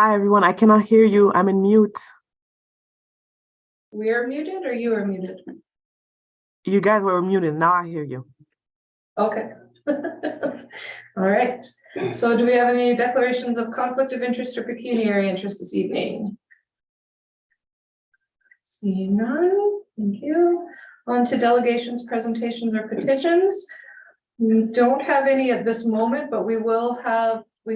Hi, everyone. I cannot hear you. I'm in mute. We are muted or you are muted? You guys were muted. Now I hear you. Okay. All right. So do we have any declarations of conflict of interest or pecuniary interest this evening? Seeing none, thank you. On to delegations, presentations, or petitions. We don't have any at this moment, but we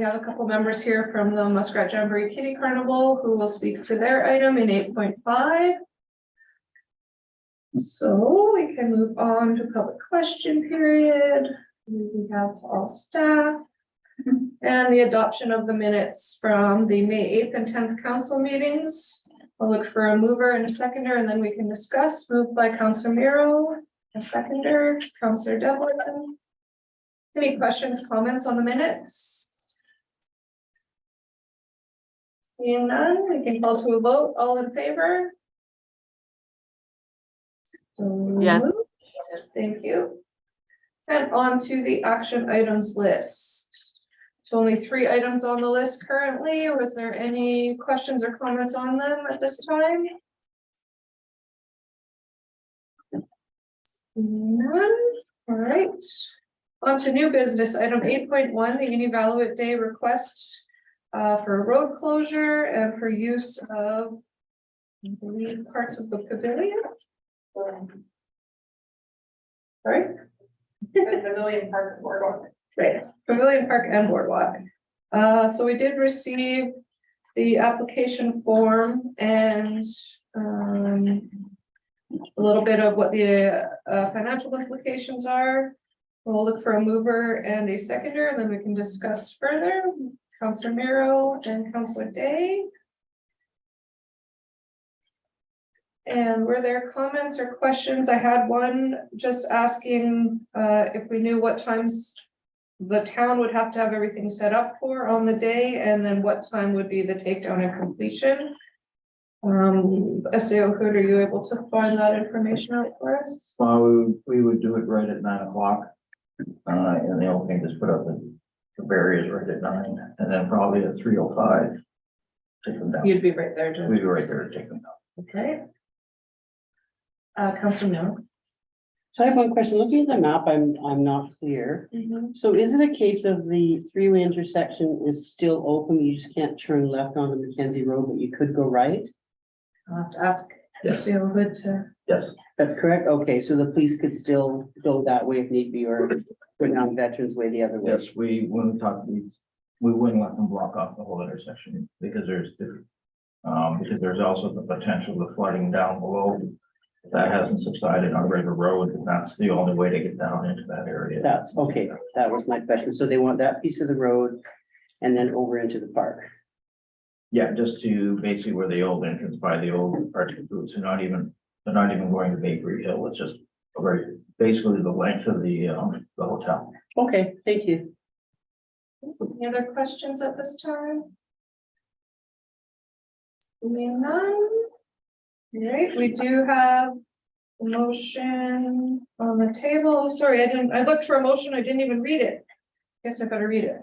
have a couple members here from the Muskrat Jamboree Kitty Carnival who will speak to their item in 8.5. So we can move on to public question period. We have all staff and the adoption of the minutes from the May 8th and 10th council meetings. I'll look for a mover and a seconder, and then we can discuss. Moved by Councilor Miro, a seconder, Councilor Devlin. Any questions, comments on the minutes? Seeing none, we can call to a vote. All in favor? So Yes. moved. Thank you. And on to the action items list. It's only 3 items on the list currently. Was there any questions or comments on them at this time? None. All right. On to new business, item 8.1, the Inuvik Day request for a road closure and for use of, I believe, parts of the pavilion. Sorry? Pavilion Park and Boardwalk. Right, Pavilion Park and Boardwalk. So we did receive the application form and a little bit of what the financial implications are. We'll look for a mover and a seconder, and then we can discuss further. Councilor Miro and Councilor Day. And were there comments or questions? I had one just asking if we knew what times the town would have to have everything set up for on the day, and then what time would be the takedown and completion. SAO Hood, are you able to find that information out for us? We would do it right at 9 o'clock. And the opening just put up the barriers right at 9, and then probably at 3:05. Take them down. You'd be right there, We'd be right there to take them down. Okay. Councilor Miller. So I have one question. Looking at the map, I'm not clear. So is it a case of the three-way intersection is still open? You just can't turn left on the Mackenzie Road, but you could go right? I'll have to ask Yes. SAO Hood to. Yes, That's correct? Okay, so the police could still go that way if need be, or go down Veterans Way the other way? yes, when we talked, we wouldn't let them block off the whole intersection because there's different. Because there's also the potential of flooding down below. If that hasn't subsided on River Road, and that's the only way to get down into that area. That's okay. That was my question. So they want that piece of the road and then over into the park. Yeah, just to basically where the old entrance by the old Arctic Foods, they're not even going to Bakery Hill. It's just basically the length of the hotel. Okay, thank you. Any other questions at this time? Seeing none. All right, we do have a motion on the table. I'm sorry, I looked for a motion. I didn't even read it. Guess I better read it.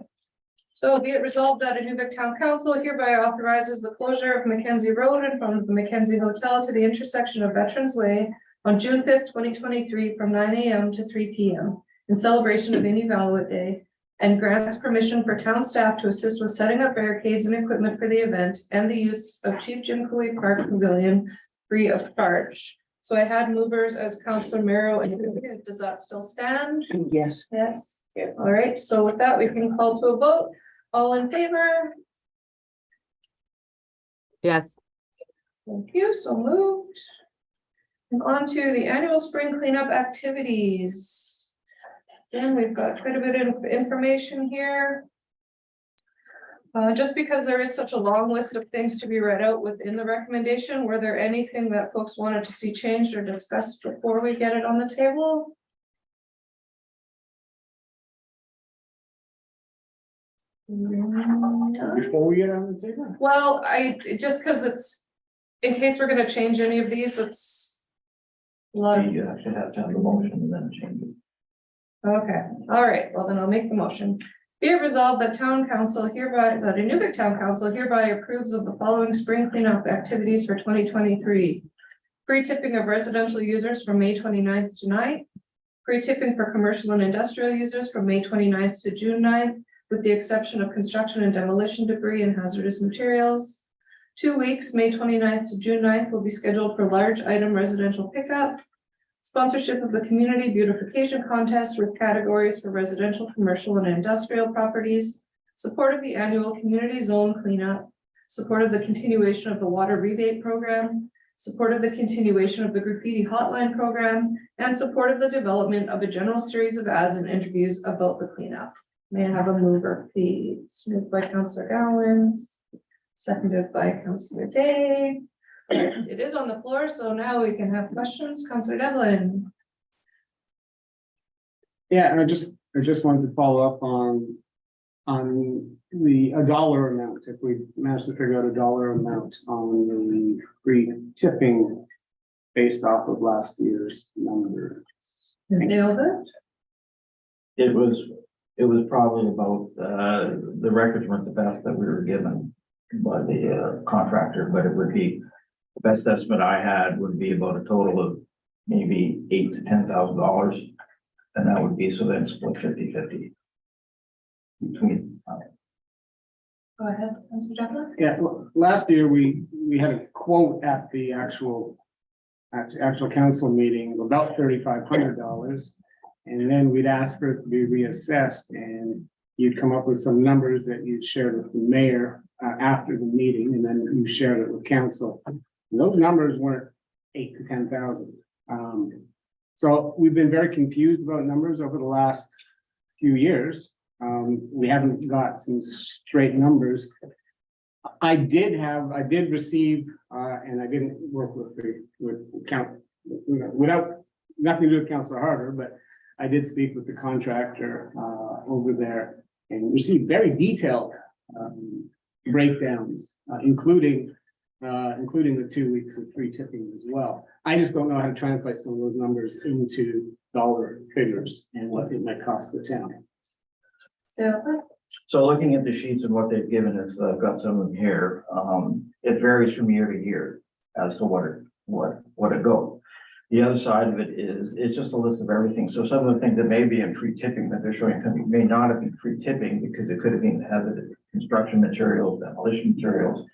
So be it resolved that Inuvik Town Council hereby authorizes the closure of Mackenzie Road in front of the Mackenzie Hotel to the intersection of Veterans Way on June 5th, 2023 from 9 a.m. to 3 p.m. in celebration of Inuvik Day, and grants permission for town staff to assist with setting up barricades and equipment for the event and the use of Chief Jim Cooley Park Pavilion free of charge. So I had movers as Councilor Miro and Inuvik. Does that still stand? Yes. Yes. Yeah. All right, so with that, we can call to a vote. All in favor? Yes. Thank you, so moved. And on to the annual spring cleanup activities. Then we've got quite a bit of information here. Just because there is such a long list of things to be read out within the recommendation, were there anything that folks wanted to see changed or discussed before we get it on the table? Before we get on the table? Well, just because it's, in case we're gonna change any of these, it's a lot of, You actually have to have the motion and then change it. okay, all right, well then I'll make the motion. Be it resolved that Inuvik Town Council hereby approves of the following spring cleanup activities for 2023. Free tipping of residential users from May 29th to 9th. Free tipping for commercial and industrial users from May 29th to June 9th, with the exception of construction and demolition debris and hazardous materials. 2 weeks, May 29th to June 9th, will be scheduled for large item residential pickup. Sponsorship of the community beautification contest with categories for residential, commercial, and industrial properties. Support of the annual community zone cleanup. Support of the continuation of the water rebate program. Support of the continuation of the graffiti hotline program. And support of the development of a general series of ads and interviews about the cleanup. May I have a mover, please? Moved by Councillor Gowans, seconded by Councillor Day. It is on the floor, so now we can have questions. Councillor Devlin. Yeah, and I just wanted to follow up on a dollar amount, if we managed to figure out a dollar amount on the free tipping based off of last year's numbers. Is it over? It was probably about, the records weren't the best that we were given by the contractor, but it would be, the best estimate I had would be about a total of maybe $8,000 to $10,000. And that would be, so then split 50-50 between. Go ahead, Councillor Devlin. Yeah, last year we had a quote at the actual council meeting of about $3,500. And then we'd ask for it to be reassessed, and you'd come up with some numbers that you'd shared with the mayor after the meeting, and then you shared it with council. And those numbers weren't 8,000 to 10,000. So we've been very confused about numbers over the last few years. We haven't got some straight numbers. I did receive, and I didn't work without nothing to do with Councillor Harder, but I did speak with the contractor over there and received very detailed breakdowns, including the 2 weeks of free tipping as well. I just don't know how to translate some of those numbers into dollar figures and what it might cost the town. So looking at the sheets and what they've given us, I've got some of them here. It varies from year to year as to what it goes. The other side of it is, it's just a list of everything. So some of the things that may be in free tipping that they're showing may not have been free tipping because it could have been hazardous construction materials, demolition materials.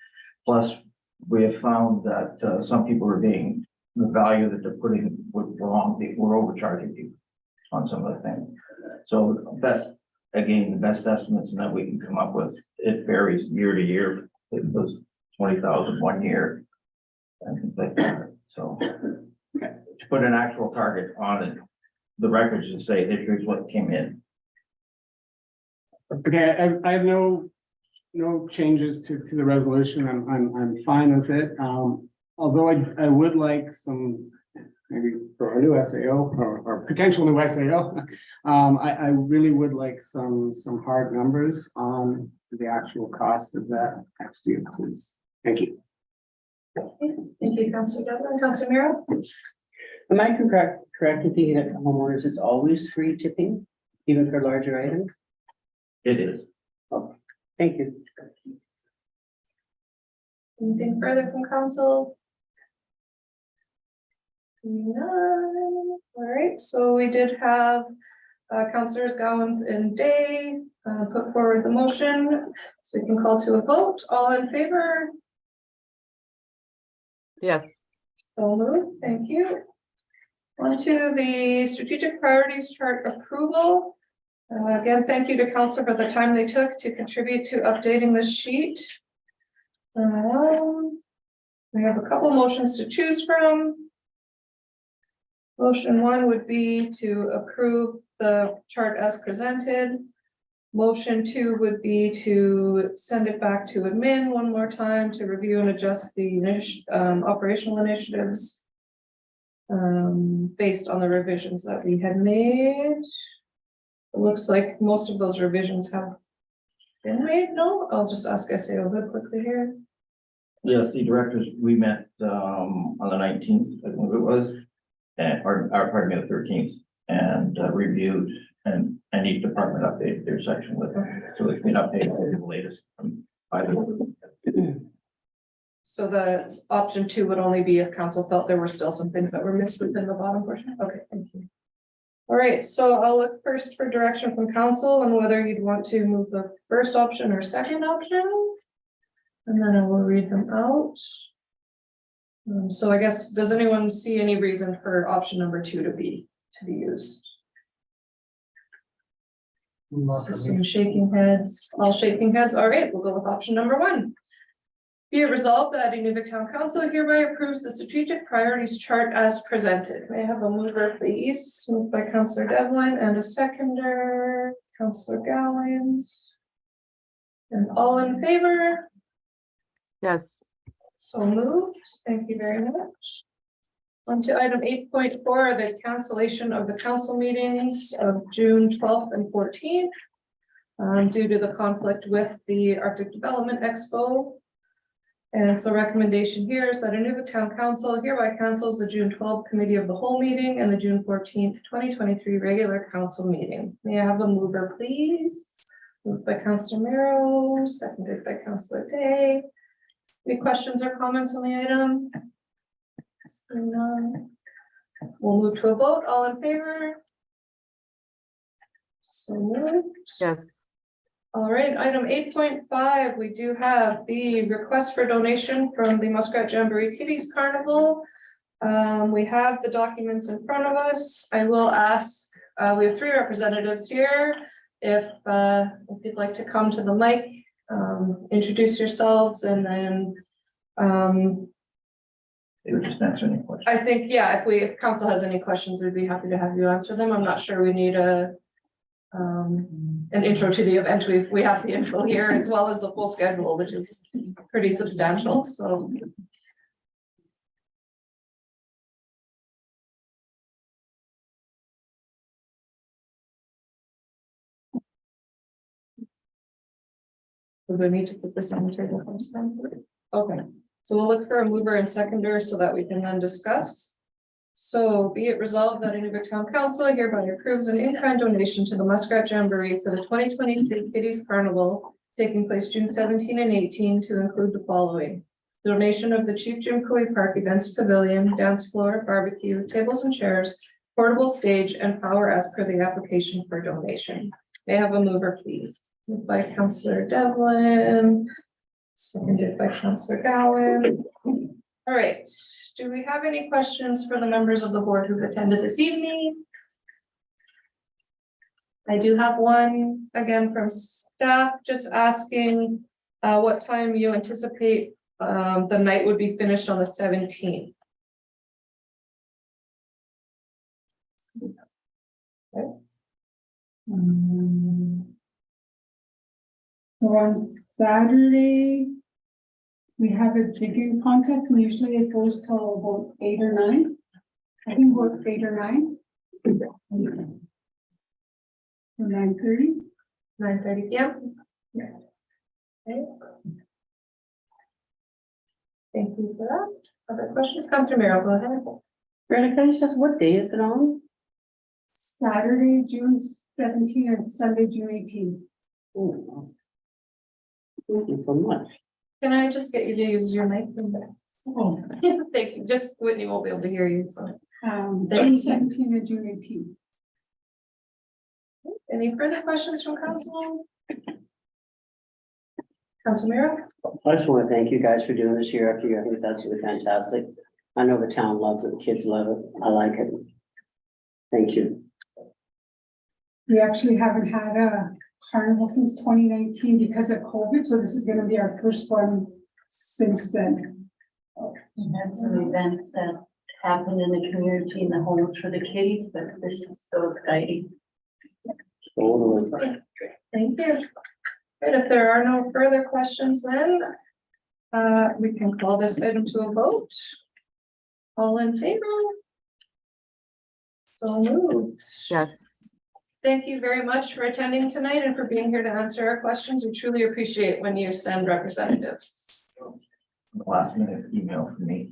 Plus, we have found that some people are being, the value that they're putting was wrong. We're overcharging people on some of the things. So that's, again, the best estimates that we can come up with. It varies year to year. It was 20,000 1 year. And things like that. So to put an actual target on it, the records just say, here's what came in. Okay, I have no changes to the resolution. I'm fine with it. Although I would like some, maybe for a new SAO or potential new SAO, I really would like some hard numbers on the actual cost of that next year, please. Thank you. Thank you, Councillor Devlin. Councillor Miro? Am I correct in thinking that for homeowners, it's always free tipping, even for larger items? It is. Thank you. Anything further from council? None. All right, so we did have Councillors Gowans and Day put forward the motion, so we can call to a vote. All in favor? Yes. So moved. Thank you. On to the strategic priorities chart approval. Again, thank you to council for the time they took to contribute to updating this sheet. We have a couple motions to choose from. Motion 1 would be to approve the chart as presented. Motion 2 would be to send it back to admin one more time to review and adjust the operational initiatives based on the revisions that we had made. It looks like most of those revisions have been made. No, I'll just ask SAO Hood quickly here. Yes, the directors, we met on the 19th, I think it was, and or pardon me, the 13th, and reviewed and and each department updated their section with it, so they can update the latest from either. So the option 2 would only be if council felt there were still some things that were missed within the bottom portion. Okay, thank you. All right, so I'll look first for direction from council on whether you'd want to move the first option or second option. And then I will read them out. So I guess, does anyone see any reason for option number 2 to be used? So some shaking heads, all shaking heads. All right, we'll go with option number 1. Be it resolved that Inuvik Town Council hereby approves the strategic priorities chart as presented. May I have a mover, please? Moved by Councillor Devlin and a seconder, Councillor Gowans. And all in favor? Yes. So moved. Thank you very much. On to item 8.4, the cancellation of the council meetings of June 12th and 14th. Due to the conflict with the Arctic Development Expo. And so recommendation here is that Inuvik Town Council hereby cancels the June 12th Committee of the Whole meeting and the June 14th, 2023 regular council meeting. May I have a mover, please? Moved by Councillor Miro, seconded by Councillor Day. Any questions or comments on the item? Seeing none. We'll move to a vote. All in favor? So moved. Yes. All right, item 8.5, we do have the request for donation from the Muskrat Jamboree Kitties Carnival. We have the documents in front of us. I will ask, we have 3 representatives here. If you'd like to come to the mic, introduce yourselves, and then They would just answer any questions. I think, yeah, if council has any questions, we'd be happy to have you answer them. I'm not sure we need an intro to the event. We have the info here as well as the full schedule, which is pretty substantial, so. Do we need to put this on the table first then? Okay, so we'll look for a mover and seconder so that we can then discuss. So be it resolved that Inuvik Town Council hereby approves an in-kind donation to the Muskrat Jamboree for the 2023 Kitties Carnival taking place June 17 and 18 to include the following. Donation of the Chief Jim Coey Park Events Pavilion, dance floor, barbecue, tables and chairs, portable stage, and power as per the application for donation. May I have a mover, please? Moved by Councillor Devlin, seconded by Councillor Gowan. All right, do we have any questions for the members of the board who've attended this evening? I do have one again from staff, just asking what time you anticipate the night would be finished on the 17th. Okay. So on Saturday, we have a jigging contest, and usually it goes till about 8 or 9. I think we're 8 or 9. Or 9:30. 9:30 p.m. Yeah. Okay. Thank you for that. Other questions? Councilor Merrill, go ahead. Brenda, can I just ask, what day is it on? Saturday, June 17 and Sunday, June 18. Oh, thank you so much. Can I just get you to use your mic? Oh. Thank you. Just Whitney won't be able to hear you, so. June 17 and June 18. Any further questions from council? Council Merrill? I just want to thank you guys for doing this year after year. I think it's absolutely fantastic. I know the town loves it, the kids love it. I like it. Thank you. We actually haven't had a carnival since 2019 because of COVID, so this is going to be our first one since then. We had some events that happened in the community in the homes for the kitties, but this is so exciting. Totally. Thank you. Right, if there are no further questions, then we can call this item to a vote. All in favor? So moved. Yes. Thank you very much for attending tonight and for being here to answer our questions. We truly appreciate when you send representatives. Last minute email from me.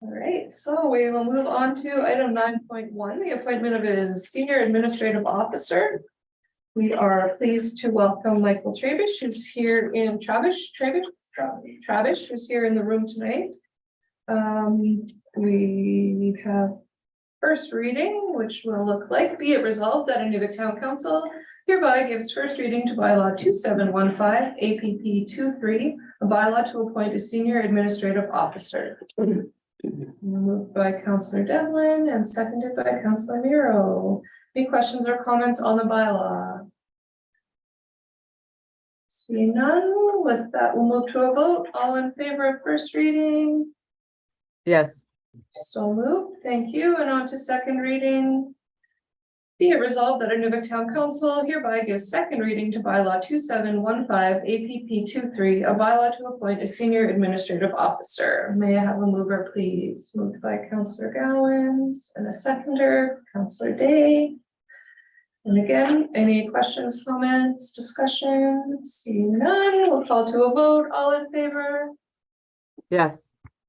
All right, so we will move on to item 9.1, the appointment of a senior administrative officer. We are pleased to welcome Michael Travish, who's here in Travish, who's here in the room tonight. We have first reading, which will look like, be it resolved that Inuvik Town Council hereby gives first reading to bylaw 2715 APP 23, a bylaw to appoint a senior administrative officer. Moved by Councillor Devlin and seconded by Councillor Miro. Any questions or comments on the bylaw? Seeing none, with that, we'll move to a vote. All in favor of first reading? Yes, So moved, thank you, and on to second reading. Be it resolved that Inuvik Town Council hereby gives second reading to bylaw 2715 APP 23, a bylaw to appoint a senior administrative officer. May I have a mover, please? Moved by Councillor Gowans and a seconder, Councillor Day. And again, any questions, comments, discussion? Seeing none, we'll call to a vote. All in favor? yes,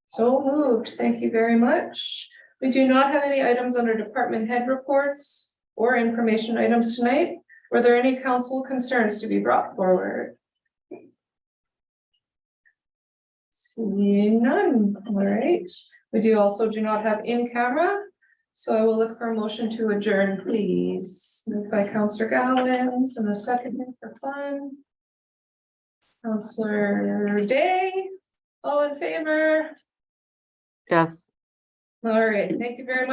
So moved. Thank you very much. We do not have any items under department head reports or information items tonight. Were there any council concerns to be brought forward? Seeing none. All right. We do not have in camera. So I will look for a motion to adjourn, please. Moved by Councillor Gowans and a second for fun. Councillor Day, all in favor? yes. All right, thank you very much.